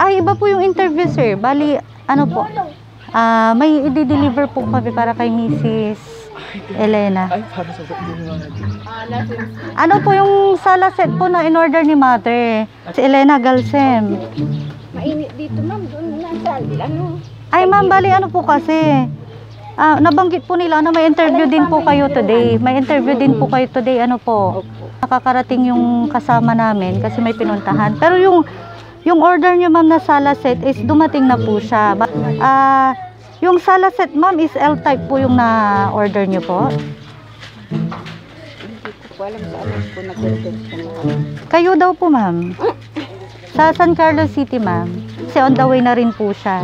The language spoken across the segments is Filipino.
Ay, iba po yung interview, sir. Bali, ano po? May i-deliver po kami para kay Mrs. Elena. Ay, paano sa Ano po yung sala set po na in-order ni Mother? Si Elena Galsem. Mainit dito, ma'am. Doon nasa, ano? Ay, ma'am, bali, ano po kasi? Nabanggit po nila na may interview din po kayo today. May interview din po kayo today. Ano po? Nakakarating yung kasama namin kasi may pinuntahan. Pero yung order niyo, ma'am, na sala set is dumating na po siya. Yung sala set, ma'am, is L-type po yung na-order niyo po? Hindi ko po alam sa anak ko nag-order siya. Kayo daw po, ma'am. Sa San Carlos City, ma'am. Kasi on the way na rin po siya.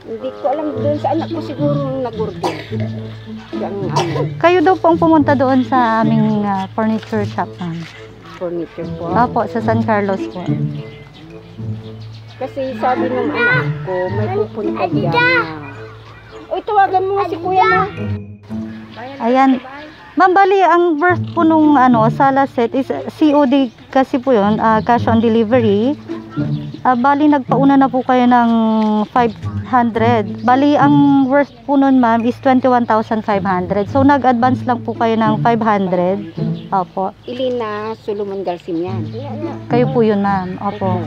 Hindi ko alam doon sa anak ko siguro nag-order. Kayo daw po ang pumunta doon sa aming furniture shop, ma'am. Furniture po. Opo, sa San Carlos po. Kasi sabi ng anak ko, may pupunta dyan na. Uy, tawagan mo nga si kuya mo. Ayan. Ma'am, bali, ang worth po nung sala set is COD kasi po yun, cash on delivery. Bali, nagpauna na po kayo ng 500. Bali, ang worth po nun, ma'am, is 21,500. So, nag-advance lang po kayo ng 500. Opo. Ilina Solomon Galsim yan. Kayo po yun, ma'am. Opo.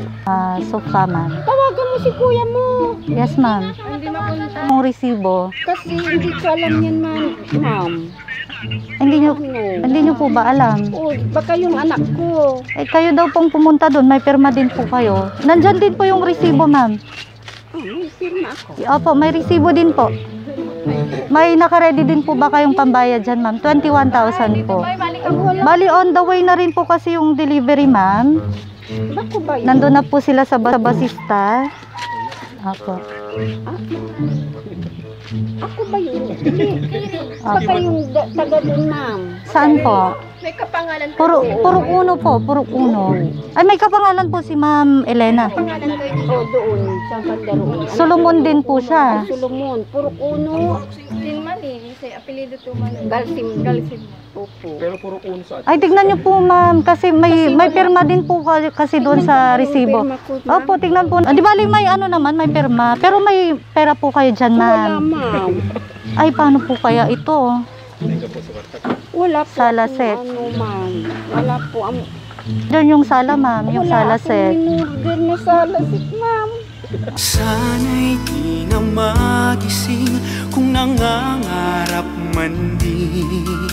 Sofa, ma'am. Tawagan mo si kuya mo. Yes, ma'am. Hindi mapunta. Ang resibo. Kasi hindi ko alam yan, ma'am. Hindi nyo po ba alam? Oo, baka yung anak ko. Eh, kayo daw pong pumunta doon. May pirma din po kayo. Nandyan din po yung resibo, ma'am. May firma ako. Opo, may resibo din po. May nakaredy din po ba kayong pambayad dyan, ma'am? 21,000 po. Bali, on the way na rin po kasi yung delivery, ma'am. Bako ba yun? Nandun na po sila sa basista. Opo. Ako ba yun? Hindi. Baka yung taga doon, ma'am. Saan po? May kapangalan Purok Uno po, Purok Uno. Ay, may kapangalan po si Ma'am Elena. Pangalan ko doon, sa banda roon. Solomon din po siya. Solomon, Purok Uno. Din man eh, kasi apelido to man. Galsim. Opo. Pero puro uno sa Ay, tignan niyo po, ma'am, kasi may pirma din po kasi doon sa resibo. Opo, tignan po. Di bali may naman, may pirma. Pero may pera po kayo dyan, ma'am. Wala, ma'am. Ay, paano po kaya ito? Wala po. Sala set. Ma'am. Wala po. Doon yung sala, ma'am, yung sala set. Wala akong in-order na sala set, ma'am. Sana'y di na magising kung nangangarap man din.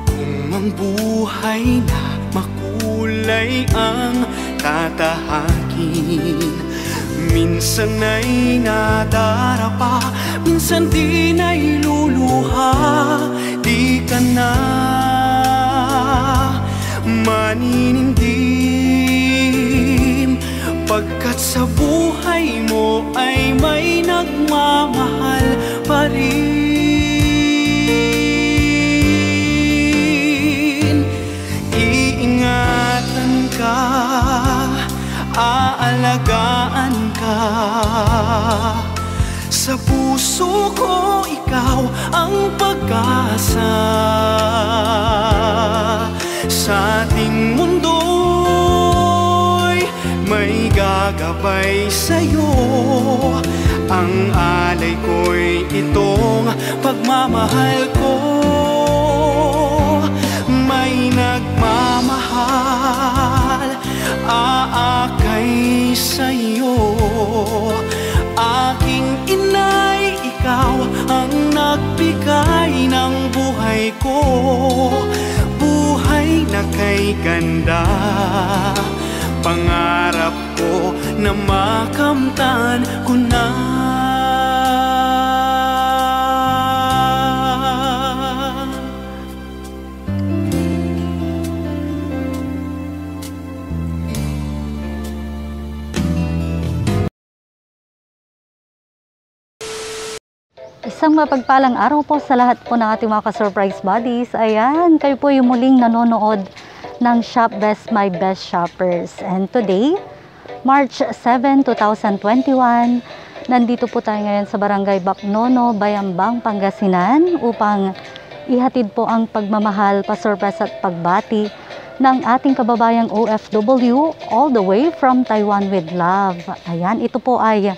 Kung ang buhay na makulay ang tatahakin. Minsan ay nadarapa, minsan din ay luluha. Di ka na maninindim, pagkat sa buhay mo ay may nagmamahal pa rin. Iingatan ka, aalagaan ka. Sa puso ko ikaw ang pag-asa. Sa ating mundo'y may gagabay sa'yo. Ang alay ko'y itong pagmamahal ko. May nagmamahal, aakay sa'yo. Aking inay, ikaw ang nagbigay ng buhay ko. Buhay na kay ganda, pangarap ko na makamtan ko na. Isang mapagpalang araw po sa lahat po ng ating mga ka-surprise buddies. Ayan, kayo po yung muling nanonood ng Shop Best My Best Shoppers. And today, March 7, 2021, nandito po tayo ngayon sa Barangay Bacnono, Bayambang, Pangasinan upang ihatid po ang pagmamahal, pasurprise at pagbati ng ating kababayang OFW all the way from Taiwan with love. Ayan, ito po ay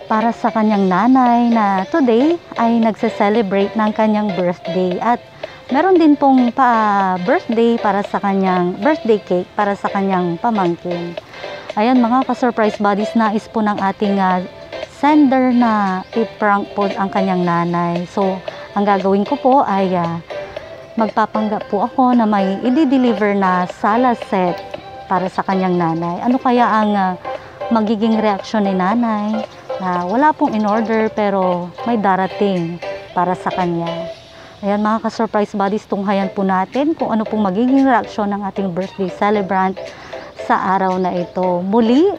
para sa kanyang nanay na today ay nagse-celebrate ng kanyang birthday at meron din pong birthday para sa kanyang birthday cake para sa kanyang pamangkin. Ayan mga ka-surprise buddies, nais po ng ating sender na i-prank po ang kanyang nanay. So, ang gagawin ko po ay magpapanggap po ako na may i-deliver na sala set para sa kanyang nanay. Ano kaya ang magiging reaksyon ni nanay na wala pong in-order pero may darating para sa kanya. Ayan mga ka-surprise buddies, tunghayan po natin kung ano pong magiging reaksyon ng ating birthday celebrant sa araw na ito. Muli,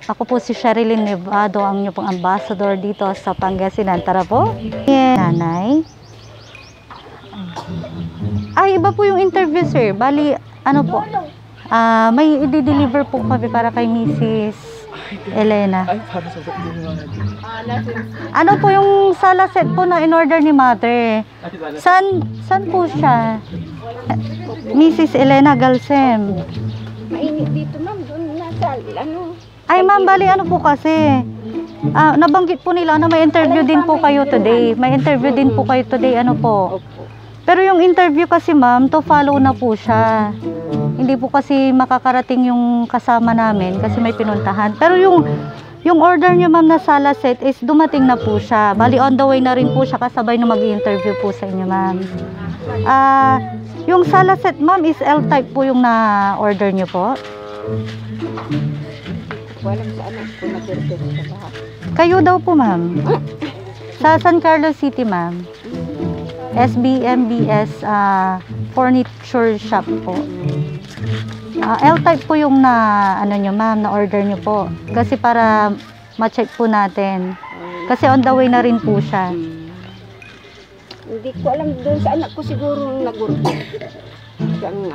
ako po si Sherilyn Nevado, ang inyong pong ambassador dito sa Pangasinan. Tara po. Nanay. Ay, iba po yung interview, sir. Bali, ano po? May i-deliver po kami para kay Mrs. Elena. Ano po yung sala set po na in-order ni mother? San po siya? Mrs. Elena Galsem. Mainit dito, ma'am. Doon nasa, ano. Ay, ma'am, bali ano po kasi? Nabanggit po nila na may interview din po kayo today. May interview din po kayo today, ano po? Pero yung interview kasi, ma'am, to follow na po siya. Hindi po kasi makakarating yung kasama namin kasi may pinuntahan. Pero yung order niyo, ma'am, na sala set is dumating na po siya. Bali, on the way na rin po siya kasabay na mag-i-interview po sa inyo, ma'am. Yung sala set, ma'am, is L-type po yung na-order niyo po. Walang sa anak ko nag-request sa bahay. Kayo daw po, ma'am. Sa San Carlos City, ma'am. SBMBS furniture shop po. L-type po yung ano nyo, ma'am, na order nyo po. Kasi para ma-check po natin. Kasi on the way na rin po siya. Hindi ko alam, doon sa anak ko siguro nag-order. Ano.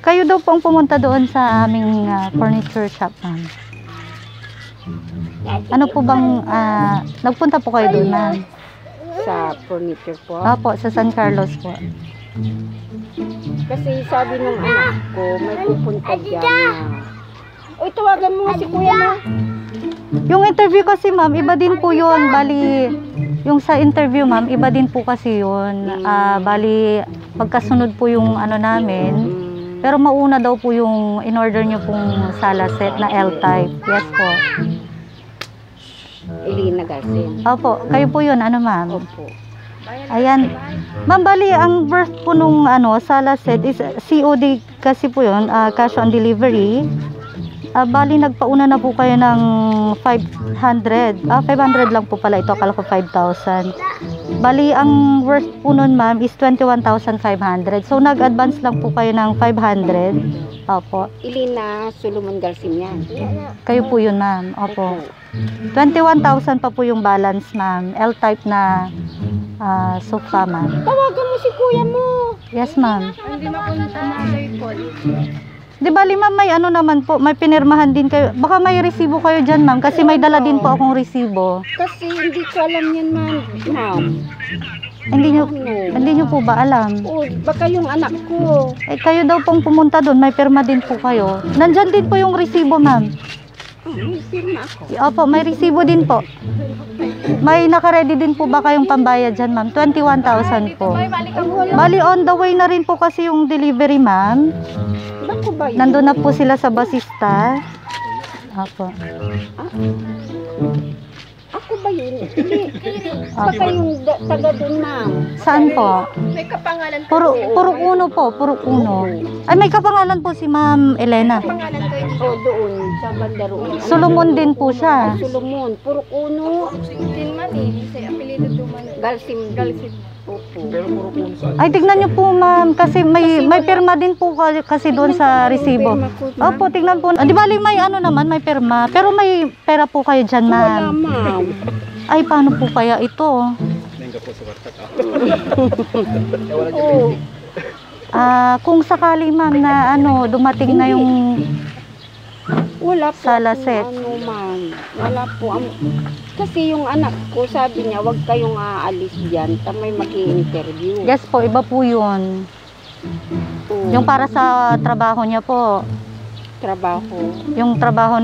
Kayo daw po ang pumunta doon sa aming furniture shop, ma'am. Ano po bang, nagpunta po kayo doon, ma'am? Sa furniture po? Opo, sa San Carlos po. Kasi sabi ng anak ko, may pupunta dyan na. Uy, tawagan mo nga si kuya mo. Yung interview kasi, ma'am, iba din po yun. Bali, yung sa interview, ma'am, iba din po kasi yun. Bali, pagkasunod po yung ano namin. Pero mauna daw po yung in-order nyo pong sala set na L-type. Yes po. Elena Garcin. Opo, kayo po yun, ano ma'am? Opo. Ayan. Ma'am, bali, ang birth po nung sala set is COD kasi po yun, cash on delivery. Bali, nagpauna na po kayo ng 500. 500 lang po pala ito, akala ko 5,000. Bali, ang worth po nun, ma'am, is 21,500. So, nag-advance lang po kayo ng 500. Opo. Elena Solomon Garcin yan. Kayo po yun, ma'am. Opo. 21,000 pa po yung balance, ma'am. L-type na sofa, ma'am. Tawagan mo si kuya mo. Yes, ma'am. Hindi mapunta na call. Di bali, ma'am, may ano naman po, may pinirmahan din kayo. Baka may resibo kayo dyan, ma'am, kasi may dala din po akong resibo. Kasi hindi ko alam yan, ma'am. Hindi nyo po ba alam? Oo, baka yung anak ko. Eh, kayo daw pong pumunta doon, may pirma din po kayo. Nandyan din po yung resibo, ma'am. May firma ako. Opo, may resibo din po. May nakaredy din po ba kayong pambayad dyan, ma'am? 21,000 po. Bali, on the way na rin po kasi yung delivery, ma'am. Bako ba yun? Nandun na po sila sa basista. Opo. Ako ba yun? Hindi. Baka yung taga doon, ma'am. Saan po? May kapangalan ko. Puro uno po, puro uno. Ay, may kapangalan po si Ma'am Elena. Pangalan ko yun. O, doon, sa banda roon. Solomon din po siya. Solomon. Puro uno. Din man eh. Kasi apelido to man. Galsim. Opo. Ay, tignan niyo po, ma'am, kasi may pirma din po kasi doon sa resibo. Opo, tignan po. Di bali may ano naman, may pirma. Pero may pera po kayo dyan, ma'am. Wala, ma'am. Ay, paano po kaya ito? Oo. Kung sakali, ma'am, na dumating na yung Wala po Sala akong set. ano, ma'am. Wala po. Kasi yung anak ko, sabi niya, huwag kayong aalis dyan. Tamay mag-i-interview. Yes po, iba po yun. Oo, Yung para sa trabaho niya po. trabaho. Yung trabaho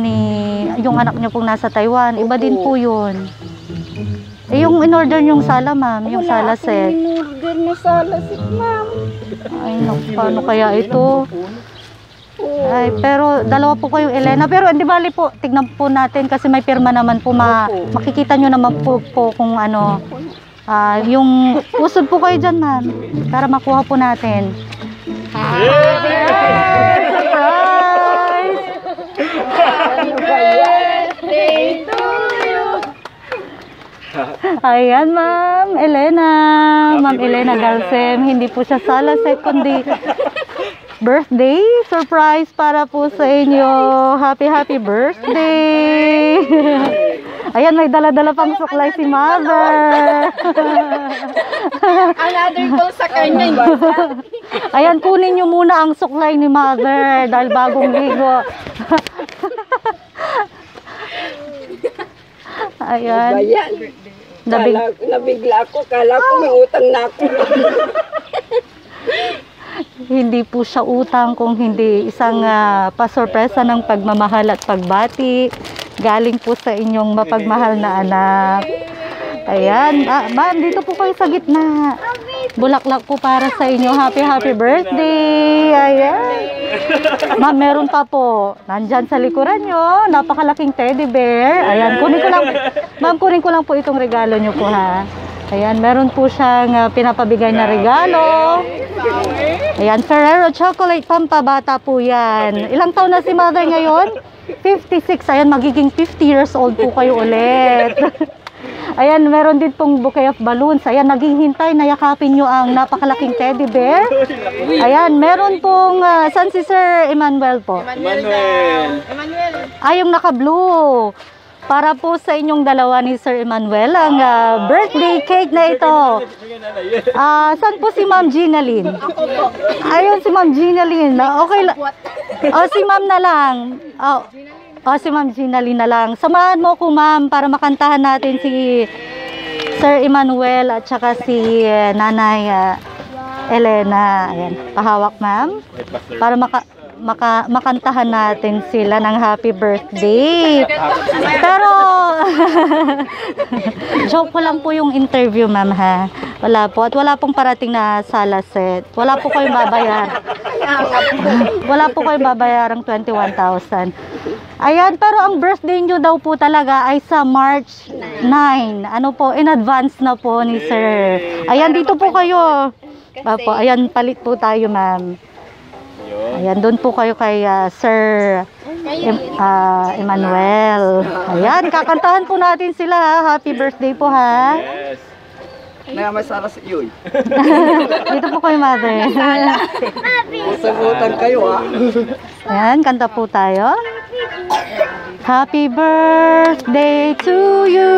yung anak niyo pong nasa Taiwan, iba din po yun. Eh, yung in-order yung sala, ma'am, yung sala set. Wala akong in-order na sala set, ma'am. Ay, naku, paano kaya ito? Oo. Ay, pero dalawa po kayo, Elena. Pero hindi bali po, tignan po natin kasi may pirma naman po. Opo. Makikita nyo naman po kung ano. Yung usod po kayo dyan, ma'am. Para makuha po natin. Surprise! Birthday to you! Ayan, Ma'am Elena. Ma'am Elena Galsem. Hindi po siya sala set, kundi birthday surprise para po sa inyo. Happy birthday. Ayan, may dala-dala pang suklay si Mother. Another call sa kanya. Ayan, kunin nyo muna ang suklay ni Mother dahil bagong ligo. Ayan. Bayan. Nabig Nabigla ako. Kala ko may utang na ako. Hindi po siya utang kung hindi isang pasorpresa ng pagmamahal at pagbati. Galing po sa inyong mapagmahal na anak. Ayan. Ma'am, dito po kayo sa gitna. Bulaklak po para sa inyo. Happy birthday. Ayan. Ma'am, meron pa po. Nandyan sa likuran nyo. Napakalaking teddy bear. Ayan. Ma'am, kunin ko lang po itong regalo nyo po, ha. Ayan, meron po siyang pinapabigay na regalo. Ayan, Ferrero Chocolate, pampabata po yan. Ilang taon na si Mother ngayon? 56. Ayan, magiging 50 years old po kayo ulit. Ayan, meron din pong bouquet of balloons. Ayan, naghihintay na yakapin nyo ang napakalaking teddy bear. Ayan, meron pong, saan si Sir Emmanuel po? Emmanuel. Yung naka-blue. Para po sa inyong dalawa ni Sir Emmanuel, ang birthday cake na ito. Saan po si Ma'am Gina Lynn? Ayun, si Ma'am Gina Lynn. Okay lang. Si Ma'am na lang. Si Ma'am Gina Lynn na lang. Samahan mo ko, Ma'am, para makantahan natin si Sir Emmanuel at saka si Nanay Elena. Ayan, pahawak, Ma'am. Para makantahan natin sila ng happy birthday. Pero joke ko lang po yung interview, ma'am, ha. Wala po. At wala pong parating na sala set. Wala po kayong babayar. Wala po kayong babayarang 21,000. Ayan, pero ang birthday nyo daw po talaga ay sa March 9. Ano po, in advance na po ni Sir. Ayan, dito po kayo. Ayan, palit po tayo, ma'am. Ayan, doon po kayo kay Sir Emmanuel. Ayan, kakantahan po natin sila, ha. Happy birthday po, ha. Yes. Namasala sa iyo. Dito po kayo, Mother. Sagutan kayo, ha. Ayan, kanta po tayo. Happy birthday to you.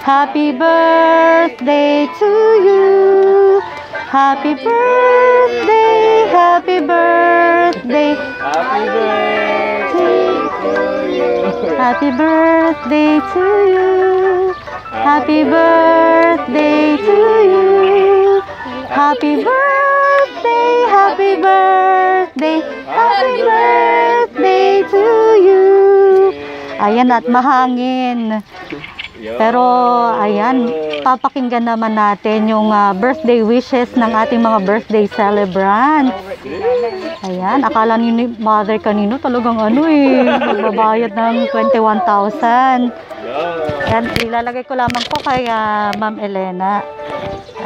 Happy birthday to you. Happy birthday, happy birthday. Happy birthday to you. Happy birthday to you. Happy birthday to you. Happy birthday, happy birthday, happy birthday to you. Ayan, at mahangin. Pero ayan, papakinggan naman natin yung birthday wishes ng ating mga birthday celebrants. Ayan, akala ni Mother kanino talagang magbabayad ng 21,000. Ayan, ilalagay ko lamang po kay Ma'am Elena.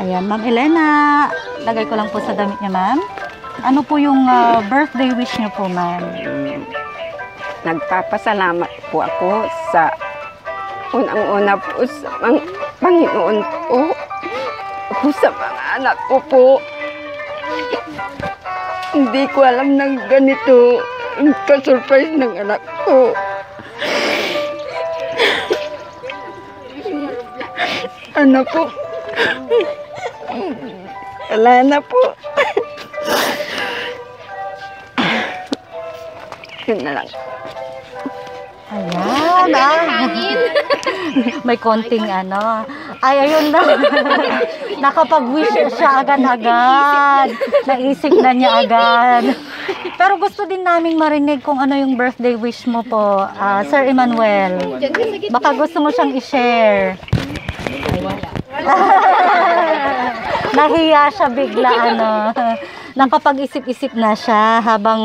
Ayan, Ma'am Elena, lagay ko lang po sa damit niya, ma'am. Ano po yung birthday wish niyo po, ma'am? Nagpapasalamat po ako sa unang-una po sa Panginoon po sa mga anak ko po. Hindi ko alam na ganito ang ka-surprise ng anak ko. Ano po? Wala na po. Yun na lang. Ayan, may konting ano. Ay, ayun na. Nakapag-wish siya agad-agad. Naisip na niya agad. Pero gusto din naming marinig kung ano yung birthday wish mo po, Sir Emmanuel. Baka gusto mo siyang i-share. Nahiya siya bigla, ano. Nakapag-isip-isip na siya habang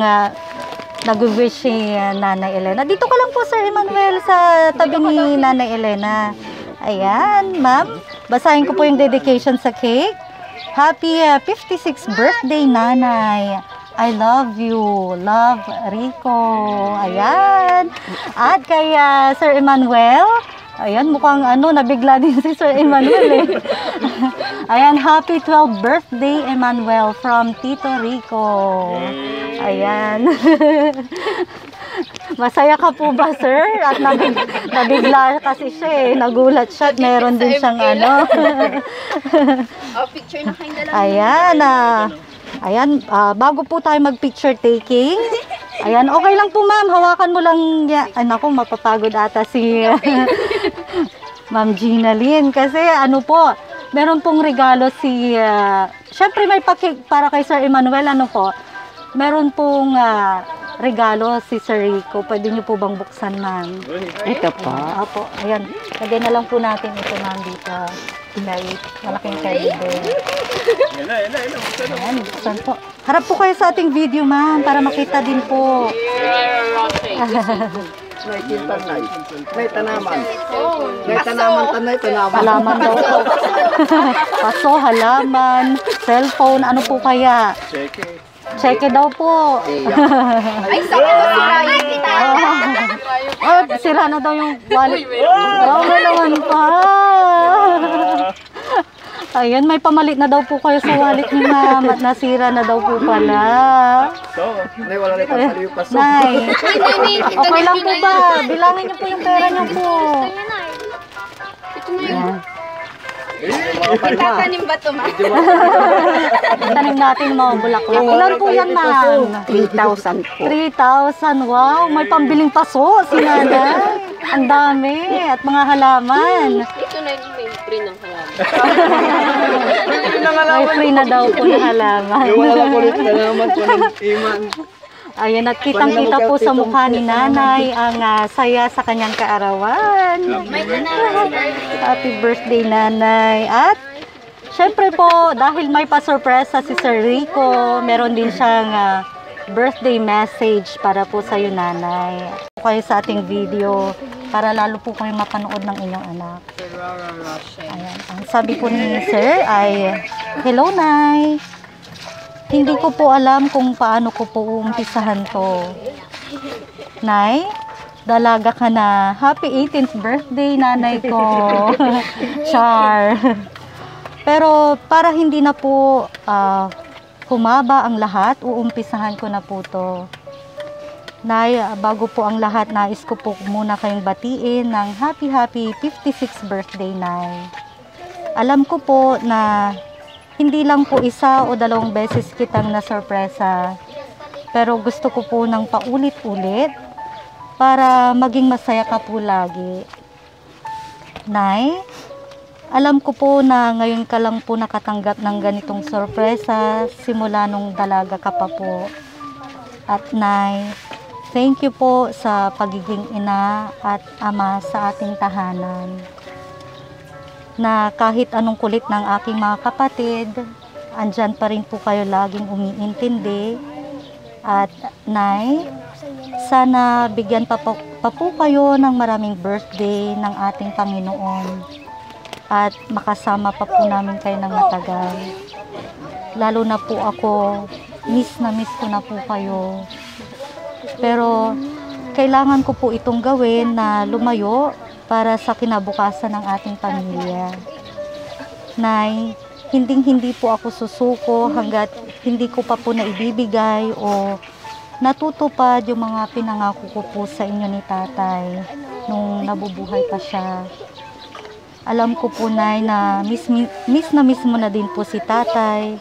nag-wish si Nanay Elena. Dito ka lang po, Sir Emmanuel, sa tabi ni Nanay Elena. Ayan, ma'am. Basahin ko po yung dedication sa cake. Happy 56th birthday, Nanay. I love you. Love, Rico. Ayan. At kay Sir Emmanuel, ayan, mukhang ano, nabigla din si Sir Emmanuel eh. Ayan, happy 12th birthday, Emmanuel, from Tito Rico. Ayan. Masaya ka po ba, sir? At nabigla kasi siya eh. Nagulat siya at meron din siyang ano. Picture na kayo na lang. Ayan, ayan, bago po tayo mag-picture taking. Ayan, okay lang po, ma'am. Hawakan mo lang. Ay, naku, mapapagod ata si Ma'am Gina Lynn. Kasi ano po, meron pong regalo si, syempre may pakik para kay Sir Emmanuel, ano po, meron pong regalo si Sir Rico. Pwede niyo po bang buksan, ma'am? Ito po. Apo, ayan. Lagay na lang po natin ito, ma'am, dito. Kahit malaking teddy bear. Ayan, buksan po. Harap po kayo sa ating video, ma'am, para makita din po. May kintanay. May tanaman. May tanaman, tanay, tanaman. Halaman daw po. Paso, halaman, cellphone, ano po kaya? Cheque daw po. Ay, sa ko sira yung Oh, sira na daw yung wallet. Oh, may naman pa. Ayan, may pamalit na daw po kayo sa wallet ni ma'am at nasira na daw po pala. Nay, wala rin pasaliw pa. Nay, okay lang po ba? Bilangin niyo po yung pera niyo po. Ayan. Tatanim ba ito, ma? Tanim natin mga bulaklak. Ilan po yan, ma'am? 3,000 po. 3,000. Wow, may pambiling paso si nanay. Ang dami. At mga halaman. Ito na yung may free ng halaman. May free na daw po na halaman. Wala lang ulit tanaman po ng iman. Ayan, at kitang-kita po sa mukha ni nanay ang saya sa kanyang kaarawan. Happy birthday, nanay. At syempre po, dahil may pa-surpresa si Sir Rico, meron din siyang birthday message para po sa iyo, nanay. Kayo sa ating video para lalo po kayo mapanood ng inyong anak. Ayan, ang sabi po ni Sir ay, hello, Nay. Hindi ko po alam kung paano ko po umpisahan to. Nay, dalaga ka na. Happy 18th birthday, nanay ko. Char. Pero para hindi na po humaba ang lahat, uumpisahan ko na po to. Nay, bago po ang lahat, nais ko po muna kayong batiin ng happy 56th birthday, Nay. Alam ko po na hindi lang po isa o dalawang beses kitang na-sorpresa. Pero gusto ko po ng paulit-ulit para maging masaya ka po lagi. Nay, alam ko po na ngayon ka lang po nakatanggap ng ganitong sorpresa simula nung dalaga ka pa po. At Nay, thank you po sa pagiging ina at ama sa ating tahanan. Na kahit anong kulit ng aking mga kapatid, andyan pa rin po kayo laging umiintindi. At Nay, sana bigyan pa po kayo ng maraming birthday ng ating Panginoon. At makasama pa po namin kayo ng matagal. Lalo na po ako, miss na miss ko na po kayo. Pero kailangan ko po itong gawin na lumayo para sa kinabukasan ng ating pamilya. Nay, hindi po ako susuko hanggat hindi ko pa po naibibigay o natutupad yung mga pinangako ko po sa inyo ni tatay nung nabubuhay pa siya. Alam ko po, Nay, na miss mo na din po si tatay.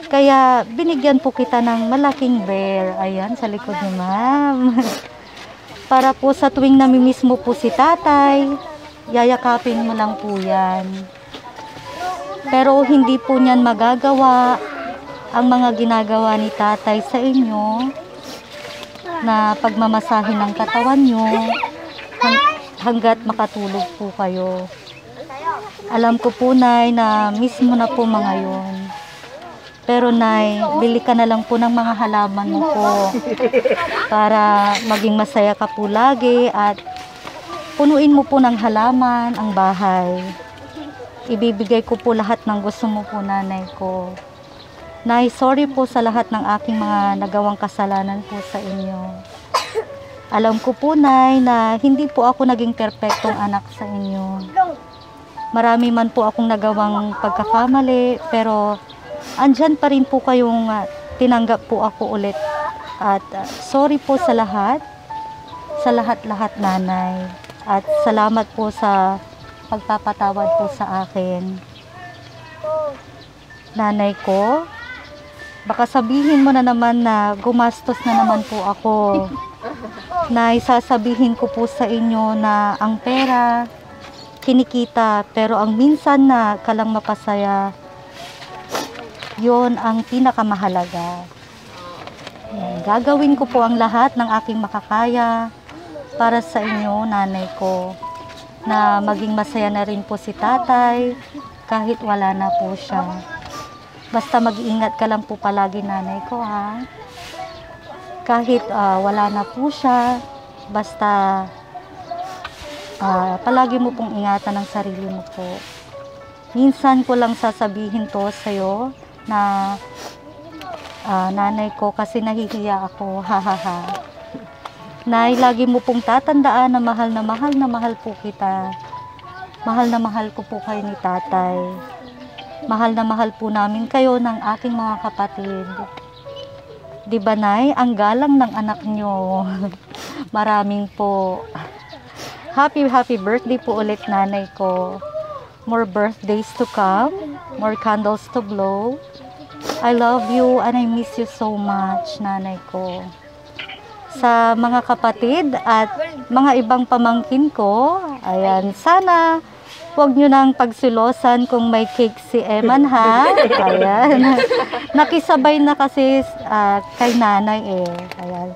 Kaya binigyan po kita ng malaking bear. Ayan, sa likod ni ma'am. Para po sa tuwing namimiss mo po si tatay, yayakapin mo lang po yan. Pero hindi po niyan magagawa ang mga ginagawa ni tatay sa inyo na pagmamasahe ng katawan nyo hanggat makatulog po kayo. Alam ko po, Nay, na miss mo na po mga yun. Pero Nay, bili ka na lang po ng mga halaman mo po para maging masaya ka po lagi at punuin mo po ng halaman ang bahay. Ibibigay ko po lahat ng gusto mo po, nanay ko. Nay, sorry po sa lahat ng aking mga nagawang kasalanan po sa inyo. Alam ko po, Nay, na hindi po ako naging perpektong anak sa inyo. Marami man po akong nagawang pagkakamali, pero andyan pa rin po kayong tinanggap po ako ulit. At sorry po sa lahat-lahat, nanay. At salamat po sa pagpapatawad po sa akin. Nanay ko, baka sabihin mo na naman na gumastos na naman po ako. Na isasabihin ko po sa inyo na ang pera, kinikita, pero ang minsan na kalang mapasaya, yon ang pinakamahalaga. Yan. Gagawin ko po ang lahat ng aking makakaya para sa inyo, nanay ko, na maging masaya na rin po si tatay kahit wala na po siya. Basta mag-iingat ka lang po palagi, nanay ko, ha? Kahit wala na po siya, basta palagi mo pong ingatan ang sarili mo po. Minsan ko lang sasabihin to sa'yo na nanay ko, kasi nahihiya ako, hahaha. Nay, lagi mo pong tatandaan na mahal po kita. Mahal na mahal ko po kayo ni tatay. Mahal na mahal po namin kayo ng aking mga kapatid. Di ba, Nay? Ang galang ng anak nyo. Maraming po. Happy birthday po ulit, nanay ko. More birthdays to come. More candles to blow. I love you and I miss you so much, nanay ko. Sa mga kapatid at mga ibang pamangkin ko, ayan, sana huwag nyo nang pagsilosan kung may cake si Eman, ha? Ayan. Nakisabay na kasi kay nanay eh. Ayan.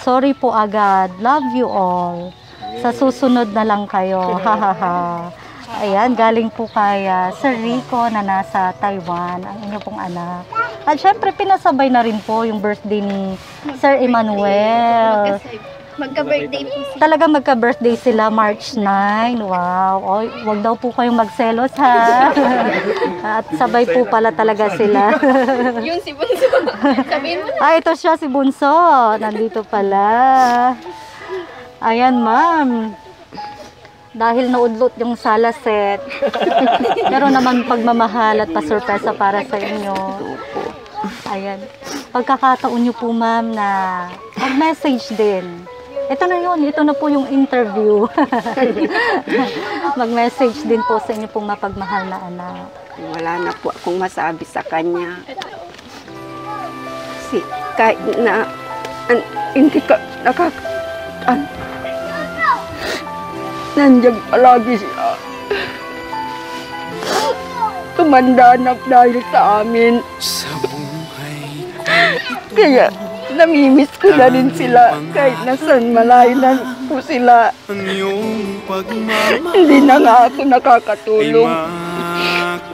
Sorry po agad. Love you all. Sa susunod na lang kayo. Hahaha. Ayan, galing po kay Sir Rico na nasa Taiwan, ang inyo pong anak. At syempre, pinasabay na rin po yung birthday ni Sir Emmanuel. Magka-birthday po siya. Talaga magka-birthday sila, March 9. Wow. Oy, wag daw po kayong magselos, ha? At sabay po pala talaga sila. Yun si Bunso. Sabihin mo na. Ito siya, si Bunso. Nandito pala. Ayan, ma'am. Dahil naudlot yung sala set. Meron naman pagmamahal at pasurpresa para sa inyo. Ayan. Pagkakataon nyo po, ma'am, na mag-message din. Ito na yun. Ito na po yung interview. Mag-message din po sa inyo pong mapagmahal na anak. Wala na po akong masabi sa kanya. Kahit na hindi ka nandiyan palagi siya. Tumanda na dahil sa amin. Sa buhay ko Kaya namimiss ko na rin sila kahit nasan malayo na po sila. ang iyong pagmamahal Hindi na nga ako ay nakakatulong.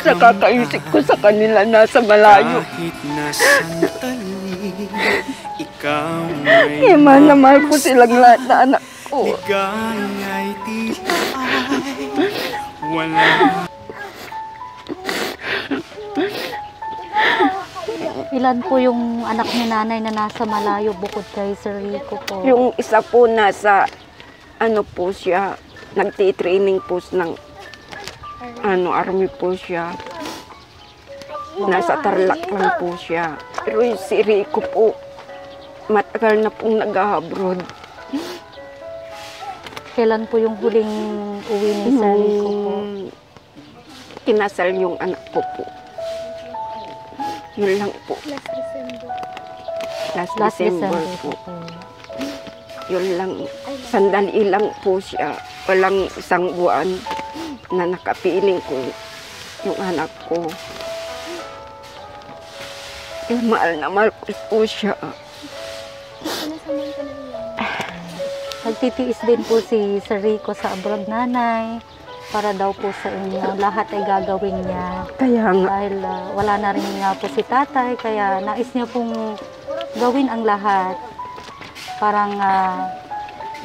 Nakakaisip ko sa kanila nasa malayo. kahit na sandali, ikaw ay Kaya mahal na mahal ko silang lahat na anak ko. ligaya'y tibay, wala. Ilan po yung anak ni nanay na nasa malayo bukod kay Sir Rico po? Yung isa po nasa, po siya, nagtitraining po ng, army po siya. Nasa Tarlac lang po siya. Pero yung si Rico po, matagal na pong nag-abroad. Kailan po yung huling uwi ni Sir Rico po? Kinasal yung anak ko po. Yun lang po. Last Last December December po. po. Yun lang, sandali lang po siya. Walang isang buwan na nakapiling ko yung anak ko. Mahal na mahal ko po siya. Nagtitiis din po si Sir Rico sa abroad, nanay, para daw po sa inyo. Lahat ay gagawin niya. Kaya nga, Dahil wala na rin nga po si tatay, kaya nais niya pong gawin ang lahat. Parang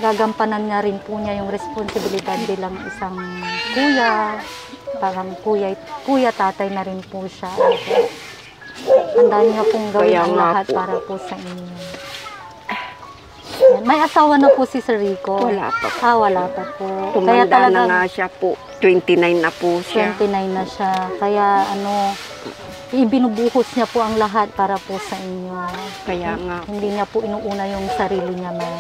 gagampanan niya rin po niya yung responsibilidad bilang isang kuya. Parang kuya tatay na rin po siya. Handa niya pong gawin Kaya ang nga lahat po. para po sa inyo. Yan. May asawa na po si Sir Rico? wala pa po. Wala pa po. Tumanda na nga siya po. 29 na po siya. 29 na siya. Kaya ibinubuhos niya po ang lahat para po sa inyo. Kaya nga, Hindi niya po inuuna yung sarili niya, ma'am.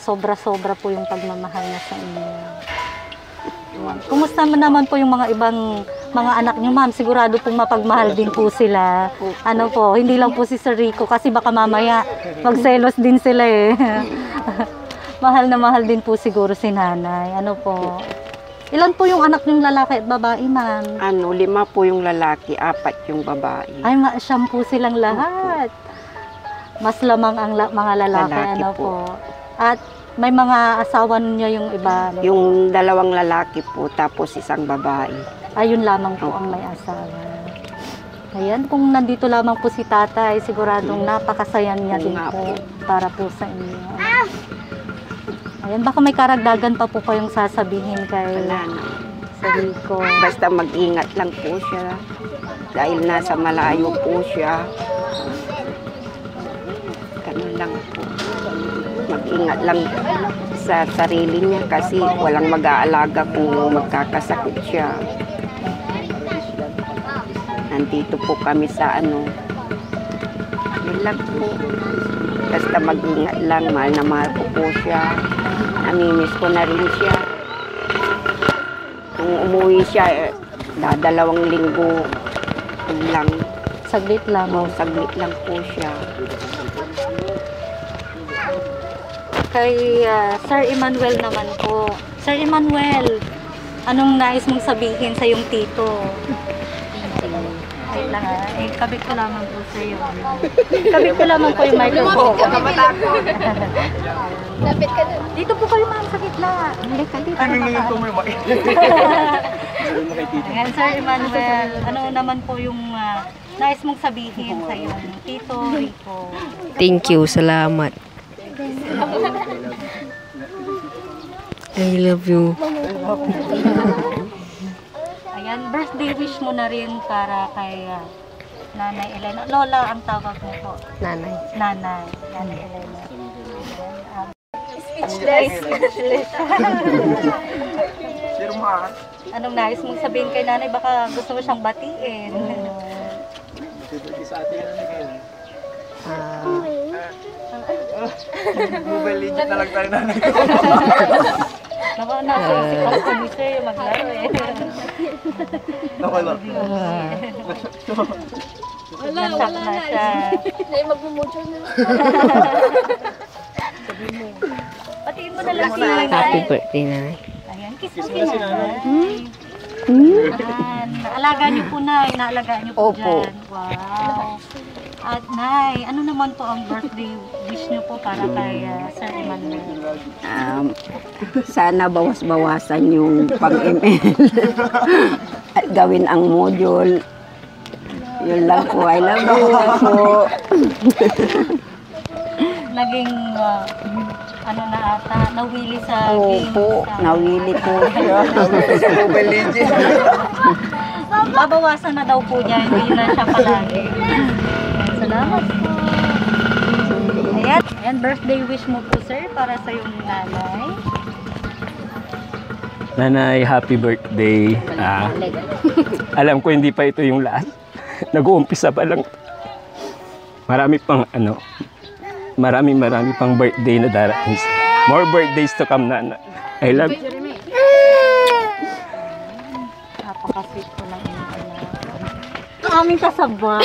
Sobra-sobra po yung pagmamahal niya sa inyo. Kumusta naman po yung mga ibang mga anak niyo, ma'am? Sigurado pong mapagmahal din po sila. Ano po, hindi lang po si Sir Rico kasi baka mamaya magselos din sila eh. Mahal na mahal din po siguro si nanay. Ano po? Ilan po yung anak niyong lalaki at babae, ma'am? 5 po yung lalaki, 4 yung babae. Ay, siyam po silang lahat. Mas lamang ang mga lalaki, Lalaki ano po. po. At may mga asawa niya yung iba. Yung 2 lalaki po, tapos 1 babae. Ayun lamang po ang may asawa. Ayan, kung nandito lamang po si tatay, siguradong napakasaya niya Oo din nga po para po sa inyo. Ayan, baka may karagdagan pa po kayong sasabihin kay Wala na. Sir Rico. Basta mag-ingat lang po siya. Dahil nasa malayo po siya. Ganun lang po. Mag-ingat lang sa sarili niya kasi walang mag-aalaga kung magkakasakit siya. Nandito po kami sa Yun lang po. Basta mag-ingat lang. Mahal na mahal ko po siya. Namimiss ko na rin siya. Kung umuwi siya, 2 linggo. Yun lang. Saglit lang. Saglit lang po siya. Kay Sir Emmanuel naman po. Sir Emmanuel, anong nais mong sabihin sa yung tito? Wait lang kabit ko lamang po sa iyo. Kabit ko lamang po yung microphone. Lapit ka dun. Dito po kayo, ma'am, sa gitna. Hindi ka dito. Ayan, Sir Emmanuel, ano naman po yung nais mong sabihin sa yung tito Rico? Thank you, salamat. I love you. Ayan, birthday wish mo na rin para kay Nanay Elena. Lola ang tawag mo po. Nanay. Nanay Elena. Speechless. Anong nais mong sabihin kay nanay? Baka gusto mo siyang batiin. Mobile Legends na lang tayo nanay. Naku, nasa si ni Sir yung maglaro eh. Wala. Wala na siya. Ay, magmumucho na. Patiin mo na lang si Happy nanay. birthday, nanay. Ayan, kiss mo si nanay. Ayan, naalagaan niyo po na, inaalagaan niyo po Opo. dyan. Wow. At Nay, ano naman po ang birthday wish niyo po para kay Sir Emmanuel? Sana bawas-bawasan yung pag-ML. At gawin ang module. Yun lang po. I love you po. Naging, ano na ata, nawili sa game. Opo, nawili po siya. Mobile Legends. Babawasan na daw po niya, hindi na siya palagi. Salamat po. Ayan, birthday wish mo po sir para sa yung nanay. Nanay, happy birthday. Alam ko hindi pa ito yung last. Nag-uumpisa pa lang. Marami pang marami pang birthday na darating. More birthdays to come, Nana. I love you. Napaka-sweet po lang yung anak. Ang aming kasabay.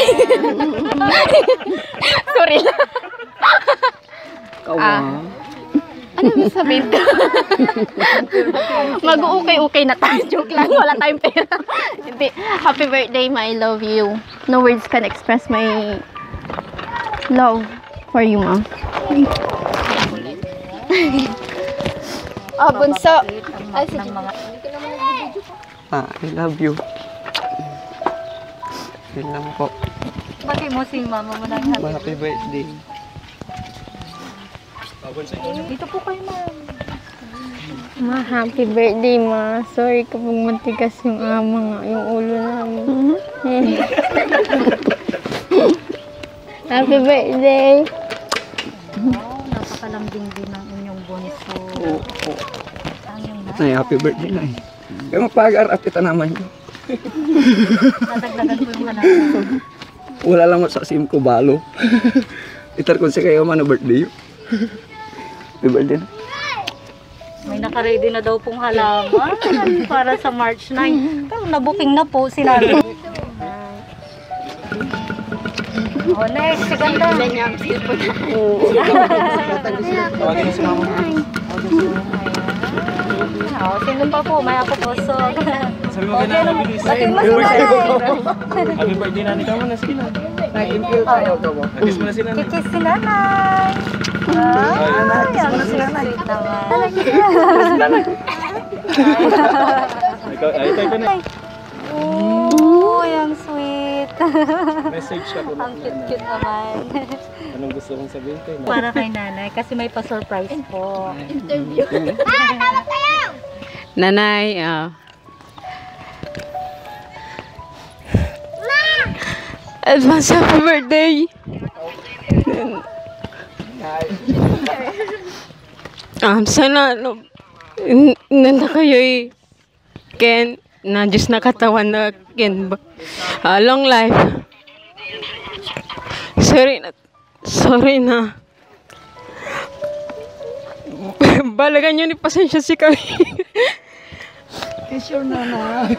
Sorry lang. Kawa. Ano sabihin ko? Mag-okay-okay na tayo. Joke lang. Wala tayong pera. Hindi. Happy birthday, ma. I love you. No words can express my love for you, ma. Oh, bunso. Ay, sige. I love you. Yun lang po. Bati mo si mama mo ng Happy birthday. Dito po kayo, ma'am. Ma, happy birthday, ma. Sorry kapag matigas yung yung ulo namin. Happy birthday. Napakalambing din ng inyong bunso. Opo. Ayun na. Ay, happy birthday na eh. Kaya mapag-arap kita naman yun. Natagdagan po yung hanapan. Wala lang mo sa sim ko balo. Itar ko siya kayo man na birthday yun. Happy birthday na. May naka-ready na daw pong halaman para sa March 9. Pero nabuking na po sila. Oh, next, si ganda. Oh, sino pa po? May apo po. So, Sabi mo kailangan mabilis. bating mo si nanay. Happy birthday na ni Kama na sila. Nag-impure tayo ka mo. Nagkis mo na sila. Kikis si nanay. Ay, ang sweet naman. Ikaw, ay, tayo ka na. Oh, ang sweet. Message ako na. Ang cute-cute naman. Anong gusto kong sabihin kayo? Para kay nanay, kasi may pa-surprise po. Nanay, advance happy birthday. Sana nanda kayo Ken na Diyos na katawan na Ken long life. Sorry na balagan nyo ni pasensya si kami. Kiss your nanay.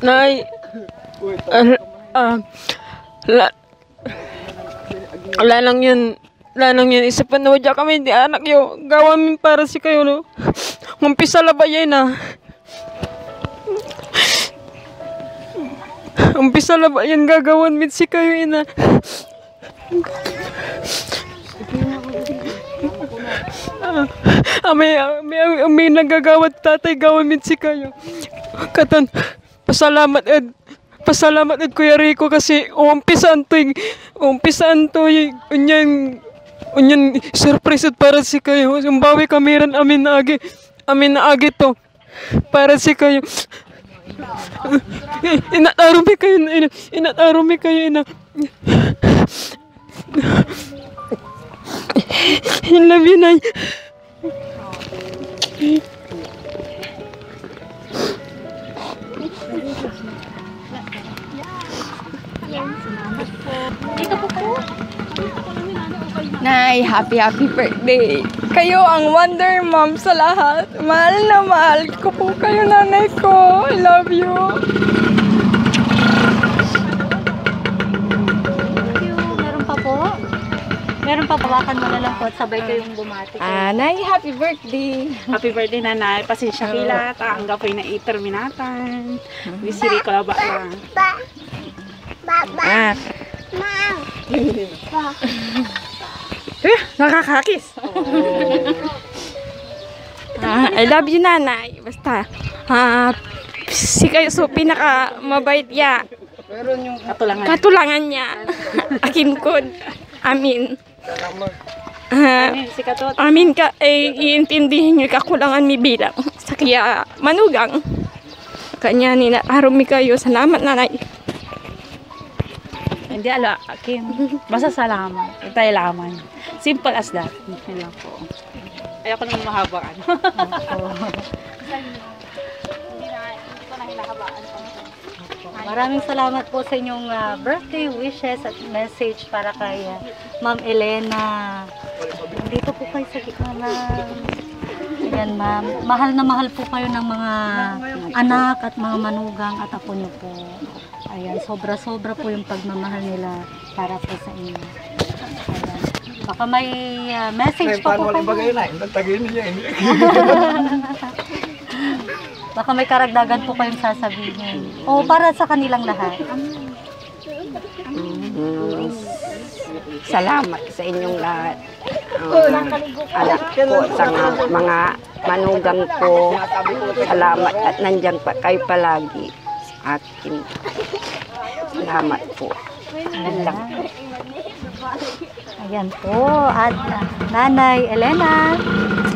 Nay, wala lang yun. Isa pa na wadya kami, di anak yo. Gawamin para si kayo, no? Umpisa labay na. Umpisa labay yan, gagawan mit si kayo, ina. May nagagawat tatay, gawan mit si kayo. Katan, pasalamat Kuya Rico kasi umpisaan to unyan surprise para si kayo. Umbawi kamiran amin na agi to para si kayo. Inatarumi kayo ina. I love you, Nay. Nay, happy birthday. Kayo ang wonder mom sa lahat. Mahal na mahal ko po kayo, nanay ko. I love you. Thank you. Meron pa po. Meron pa, pawakan mo na lang po at sabay kayong bumati. Nay, happy birthday. Happy birthday, nanay. Pasensya kila. Taangga po yung na-terminatan. Bisiri ko lang ba lang. Nakakakis. I love you, nanay. Basta, si kayo so pinaka mabait ya. Katulangan niya. Akin ko. Amin. Amin ka, iintindihin niyo kakulangan mi bilang. Sa kaya manugang. Kanya nina, arumi kayo. Salamat, nanay. Hindi ala, Kim. Basta salamat. Itay laman. Simple as that. Yan lang po. Ayoko nang mahabaan. Maraming salamat po sa inyong birthday wishes at message para kay Ma'am Elena. Dito po kayo sa gitna na. Ayan, ma'am. Mahal na mahal po kayo ng mga anak at mga manugang at apo niyo po. Ayan, sobra-sobra po yung pagmamahal nila para po sa inyo. Ayan. Baka may message pa po kayo. Baka may karagdagan po kayong sasabihin. O para sa kanilang lahat. Salamat sa inyong lahat. Anak ko, sa mga manugang ko. Salamat at nandiyan pa kayo palagi sa akin. Salamat po. Ayan po. At Nanay Elena,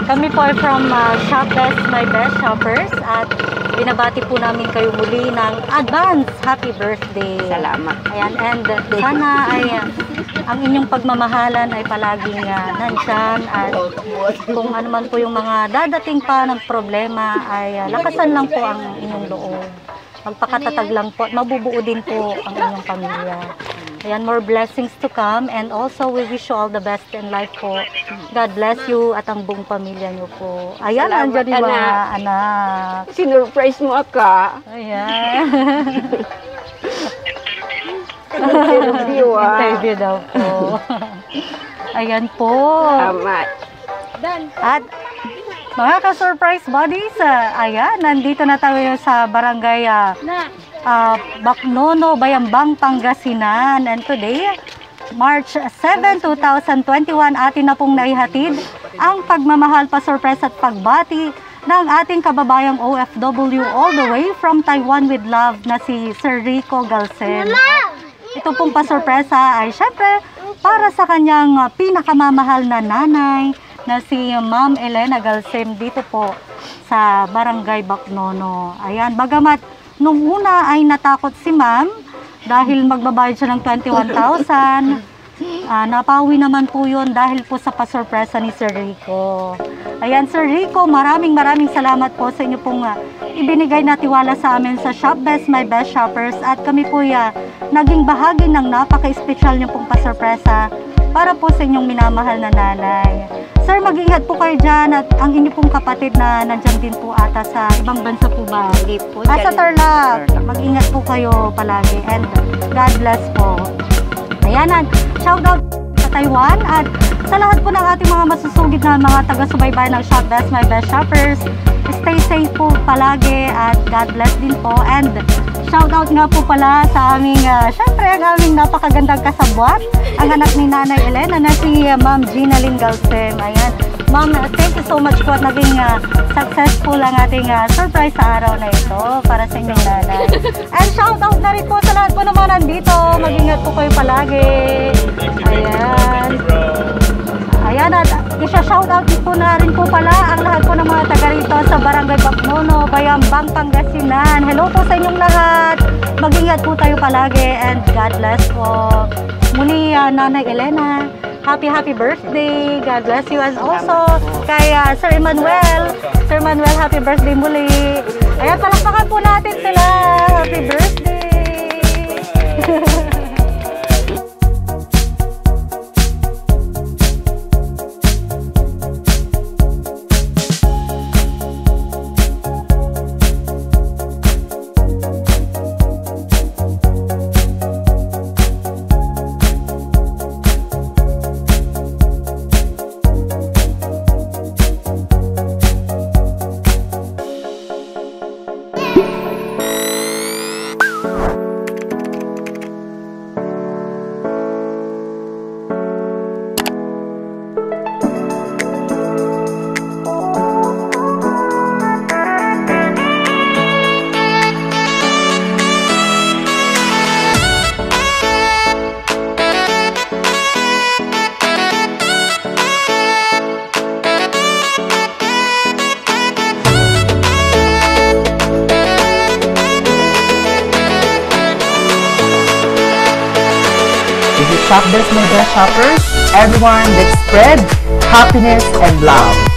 kami po ay from Shop Best My Best Shoppers at binabati po namin kayo muli ng advance happy birthday. Salamat. Ayan, and sana ay ang inyong pagmamahalan ay palaging nandyan at kung ano man po yung mga dadating pa ng problema ay lakasan lang po ang inyong loob. Magpakatatag lang po at mabubuo din po ang inyong pamilya. Ayan, more blessings to come and also we wish you all the best in life po. God bless you at ang buong pamilya niyo po. Ayan, Salamat, andyan yung mga anak. Sinurprise mo ako. Ayan. Interview Interview daw po. Ayan po. Salamat. At mga ka-surprise buddies, ayan, nandito na tayo sa barangay Bacnono, Bayambang, Pangasinan. And today, March 7, 2021, atin na pong naihatid ang pagmamahal, pa-surprise at pagbati ng ating kababayang OFW all the way from Taiwan with love na si Sir Rico Galcem. Ito pong pa-surpresa ay syempre para sa kanyang pinakamamahal na nanay na si Ma'am Elena Galcem dito po sa Barangay Bacnono. Ayan, bagamat nung una ay natakot si Ma'am dahil magbabayad siya ng 21,000. Napawi naman po yun dahil po sa pasurpresa ni Sir Rico. Ayan, Sir Rico, maraming salamat po sa inyo pong ibinigay na tiwala sa amin sa Shop Best My Best Shoppers at kami po naging bahagi ng napaka-espesyal niyo pong pasurpresa para po sa inyong minamahal na nanay. Sir, mag-ingat po kayo dyan at ang inyo pong kapatid na nandyan din po ata sa ibang bansa po ba? Hindi po. Sa Tarlac. Mag-ingat po kayo palagi and God bless po. Ayan, shout out sa Taiwan at sa lahat po ng ating mga masusugid na mga taga-subaybay ng Shop Best My Best Shoppers. Stay safe po palagi at God bless din po. And shout out nga po pala sa aming, syempre ang aming napakagandang kasabwat, ang anak ni Nanay Elena na si Ma'am Gina Lynn Galcem. Ayan. Ma'am, thank you so much po at naging successful ang ating surprise sa araw na ito para sa inyong nanay. And shout out na rin po sa lahat po naman nandito. Mag-ingat po kayo palagi. Ayan. Ayan, at isa-shout out po na rin po pala ang lahat po ng mga taga rito sa Barangay Bacnono, Bayambang, Pangasinan. Hello po sa inyong lahat. Mag-ingat po tayo palagi and God bless po. Muli, Nanay Elena, happy birthday. God bless you. And also kay Sir Emmanuel. Sir Emmanuel, happy birthday muli. Ayan, palakpakan po natin sila. Happy birthday. Shop Best My Best Shoppers, everyone, let's spread happiness and love.